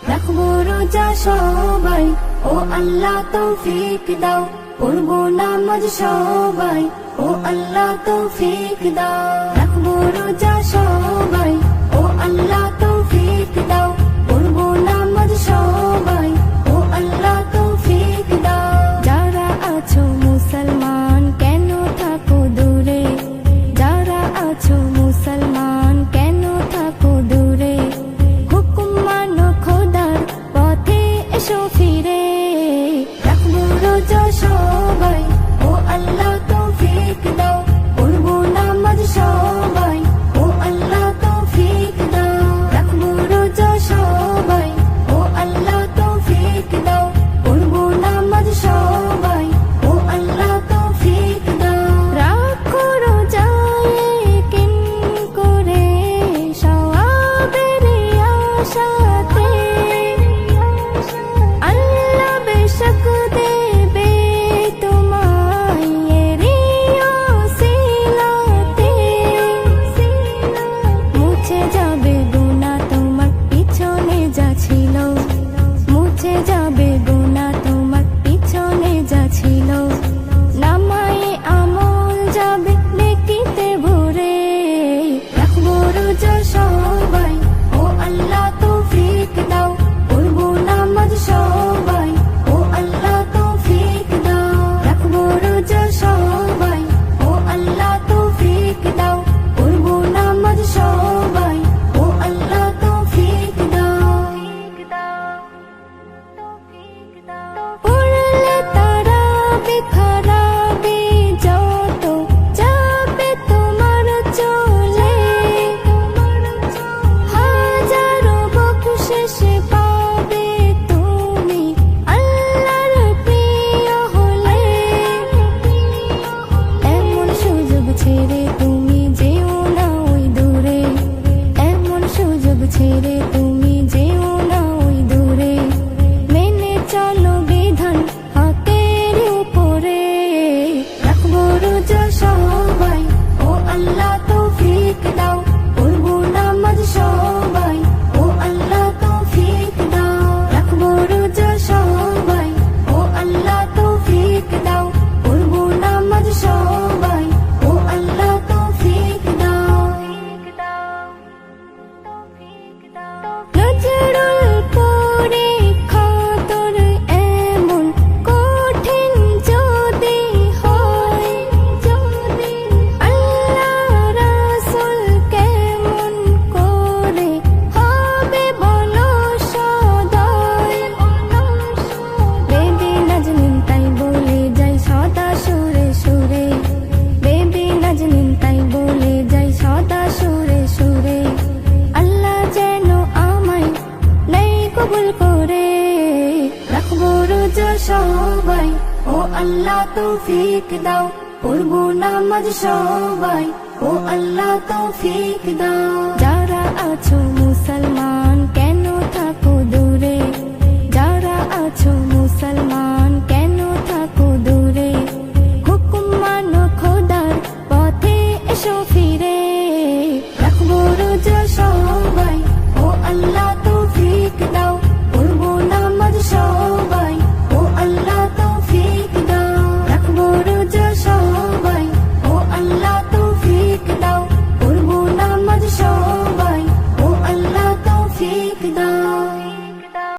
রাখবো রোজা সবাই, ও আল্লাহ তৌফিক দাও। পড়বো নামাজ সবাই, ও আল্লাহ তৌফিক দাও। রাখবো রোজা সবাই, ও আল্লাহ তৌফিক দাও। পড়বো নামাজ সবাই, ও আল্লাহ তৌফিক দাও। যারা আছো মুসলমান কেন থাকো দূরে, যারা আছো মুসলমান কেন থাকো দূরে। হুকুম মানো খোদার পথে এসো ফিরে। রাখবো রোজা সবাই, ও আল্লাহ তৌফিক দাও। পড়বো নামাজ সবাই, ও আল্লাহ তৌফিক দাও। রাখবো রোজা সবাই, ও আল্লাহ তৌফিক দাও। পড়বো নামাজ সবাই, ও আল্লাহ তৌফিক দাও। রাখো রোজা কিন করে সওয়াবের আশাতে, আল্লাহ বেশক দেবে তোমায় এরই ওসিলাতে। মুছে যাবে গুনাহ তোমার পিছনে যা ছিল, মুছে যাবে গুনাহ তোমার পিছনে যা ছিল। নামায়ে আমল যাবে নেকিতে ভরে। রাখবো রোজা সবাই, ও আল্লাহ তৌফিক দাও। পড়বো নামাজ সবাই, ও আল্লাহ তৌফিক দাও। রাখবো রোজা সবাই, ও আল্লাহ তৌফিক দাও। পড়বো নামাজ সবাই, ও আল্লাহ তৌফিক দাও। পড়লে তারাবি খারাবি যত যাবে তোমার চলে। হাজারো বকশিশ পাবে তুমি আল্লাহর প্রিয় হলে। এমন সুযোগ ছেড়ে তুমি যেও না ওই দূরে, এমন সুযোগ ছেড়ে তুমি যেও না ওই দূরে। মেনে চলো বিধান হকের উপরে। রাখবো রোজা সবাই, ও আল্লাহ তৌফিক দাও। পড়বো নামাজ সবাই, ও আল্লাহ তৌফিক দাও। রাখবো রোজা সবাই, ও আল্লাহ তৌফিক দাও। পড়বো নামাজ সবাই, ও আল্লাহ তৌফিক দাও। নজরুল পরীক্ষা তোর এমন কঠিন যদি হয়, আল্লাহ রাসূল কেমন করে হবে বলো সদয়। বেবি নাজনীন তাই বলে যাই সদা সুরে সুরে, বেবি নাজনীন তাই বলে যাই সদা সুরে সুরে। আল্লাহ যেন আমায় নেই কবুল করে। রাখবো রোজা সবাই, ও আল্লাহ তৌফিক দাও। পড়বো নামাজ সবাই, ও আল্লাহ তৌফিক দাও। যারা আছো মুসলমান কেন থাকো দূরে, যারা আছো মুসলমান কেন থাকো দূরে। হুকুম মানো খোদার পথে এসো ফিরে। রাখবো রোজা সবাই, ও আল্লাহ তৌফিক দাও। পড়বো নামাজ সবাই, ও আল্লাহ তৌফিক দাও। রাখবো রোজা সবাই, ও আল্লাহ তৌফিক দাও। পড়বো নামাজ সবাই, ও আল্লাহ তৌফিক দাও।